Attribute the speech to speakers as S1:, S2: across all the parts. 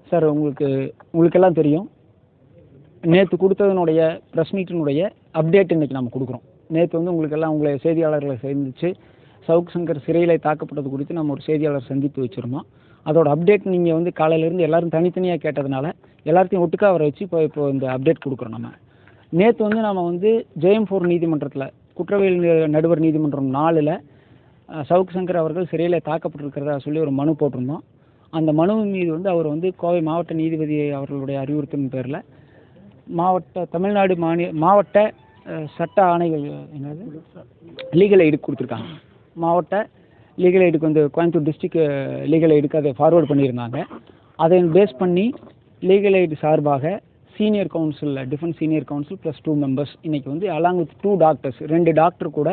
S1: Sir உங்களுக்கெல்லாம் தெரியும், நேற்று கொடுத்ததனுடைய ப்ரெஸ் மீட்டினுடைய அப்டேட் இன்றைக்கி நம்ம கொடுக்குறோம். நேற்று வந்து உங்களை செய்தியாளர்களை சந்தித்து சவுக் சங்கர் சிறையில் தாக்கப்பட்டது குறித்து நம்ம ஒரு செய்தியாளர் சந்திப்பு வச்சுருந்தோம். அதோட அப்டேட் நீங்கள் வந்து காலையிலேருந்து எல்லோரும் தனித்தனியாக கேட்டதுனால எல்லாத்தையும் ஒட்டுக்கா வர வச்சு இப்போ இந்த அப்டேட் கொடுக்குறோம். நேற்று வந்து நம்ம வந்து JM4 நீதிமன்றத்தில் குற்றவியல் நடுவர் நீதிமன்றம் 4ல் சவுக் சங்கர் அவர்கள் சிறையில் தாக்கப்பட்டிருக்கிறதா சொல்லி ஒரு மனு போட்டிருந்தோம். அந்த மனுவின் மீது வந்து அவர் வந்து கோவை மாவட்ட நீதிபதி அவர்களுடைய அறிவுறுத்தின் பேரில் மாவட்ட சட்ட ஆணைகள் லீகல் எய்டு கொடுத்துருக்காங்க. மாவட்ட லீகல் எய்டுக்கு வந்து கோயம்புத்தூர் டிஸ்ட்ரிக்ட் லீகல் எய்டுக்கு அதை ஃபார்வேர்டு பண்ணியிருந்தாங்க. அதை பேஸ் பண்ணி லீகல் எய்டு சார்பாக senior counsel defence senior counsel plus 2 members இன்றைக்கி வந்து அலாங் வித் 2 டாக்டர்ஸ் 2 டாக்டர் கூட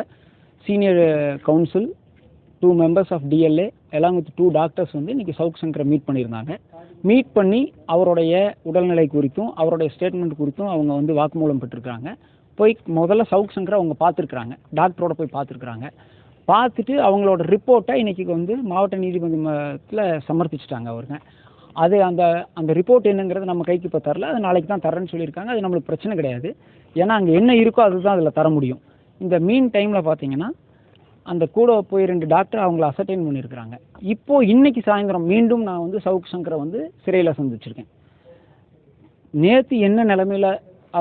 S1: senior counsel 2 members of DLA along with 2 doctors வந்து இன்றைக்கி சவுக் சங்கரை மீட் பண்ணியிருந்தாங்க. மீட் பண்ணி அவருடைய உடல்நிலை குறித்தும் அவருடைய ஸ்டேட்மெண்ட் குறித்தும் அவங்க வந்து வாக்குமூலம் பெற்றிருக்காங்க. போய் முதல்ல சவுக் சங்கரை அவங்க பார்த்துருக்குறாங்க, டாக்டரோட போய் பார்த்துருக்குறாங்க. பார்த்துட்டு அவங்களோட ரிப்போர்ட்டை இன்றைக்கி வந்து மாவட்ட நீதிமன்றத்தில் சமர்ப்பிச்சிட்டாங்க அவருங்க. அது அந்த ரிப்போர்ட் என்னங்கிறது நம்ம கைக்கு இப்போ தரல, அது நாளைக்கு தான் தரேன்னு சொல்லியிருக்காங்க. அது நம்மளுக்கு பிரச்சனை கிடையாது, ஏன்னா அங்கே என்ன இருக்கோ அதுதான் அதில் தர முடியும். இந்த மீன் டைமில் பார்த்தீங்கன்னா அந்த கூட போய் 2 டாக்டர் அவங்கள அசர்டைன் பண்ணியிருக்கிறாங்க. இப்போது இன்றைக்கி சாயந்தரம் மீண்டும் நான் வந்து சவுக் சங்கரை வந்து சிறையில் சந்திச்சிருக்கேன். நேற்று என்ன நிலைமையில்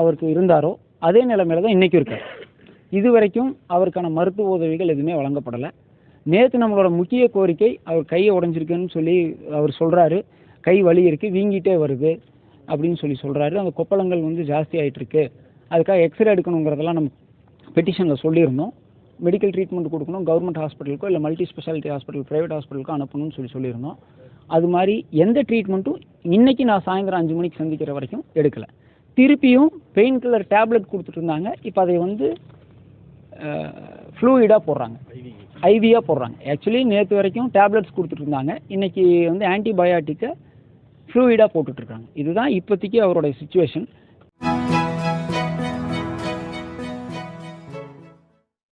S1: அவருக்கு இருந்தாரோ அதே நிலைமையில் தான் இன்றைக்கும் இருக்கார். இது வரைக்கும் அவருக்கான மருத்துவ உதவிகள் எதுவுமே வழங்கப்படலை. நேற்று நம்மளோட முக்கிய கோரிக்கை, அவர் கையை உடஞ்சிருக்குன்னு சொல்லி அவர் சொல்கிறாரு, கை வலி இருக்குது, வீங்கிட்டே வருது அப்படின்னு சொல்கிறாரு. அந்த கொப்பளங்கள் வந்து ஜாஸ்தி ஆகிட்டுருக்கு, அதுக்காக எக்ஸ்ரே எடுக்கணுங்கிறதெல்லாம் நம்ம பெட்டிஷனில் சொல்லியிருந்தோம். மெடிக்கல் ட்ரீட்மெண்ட் கொடுக்கணும், கவர்மெண்ட் ஹாஸ்பிட்டலுக்கோ இல்லை மல்டி ஸ்பெஷாலிட்டி ஹாஸ்பிட்டல் ப்ரைவேட் ஹாஸ்பிட்டலுக்கோ அனுப்பணும்னு சொல்லியிருந்தோம். அது மாதிரி எந்த ட்ரீட்மெண்ட்டும் இன்றைக்கி நான் சாயந்தரம் 5 மணிக்கு சந்திக்கிற வரைக்கும் எடுக்கலை. திருப்பியும் பெயின் கில்லர் டேப்லெட் கொடுத்துட்டு இருந்தாங்க. இப்போ அதை வந்து ஃப்ளூயிடாக போடுறாங்க, ஐவியாக போடுறாங்க. ஆக்சுவலி நேற்று வரைக்கும் டேப்லெட்ஸ் கொடுத்துட்டு இருந்தாங்க, இன்றைக்கி வந்து ஆன்டிபயாட்டிக்கை ஃப்ளூயிடாக போட்டுட்ருக்காங்க. இதுதான் இப்போதைக்கு அவருடைய சுச்சுவேஷன்.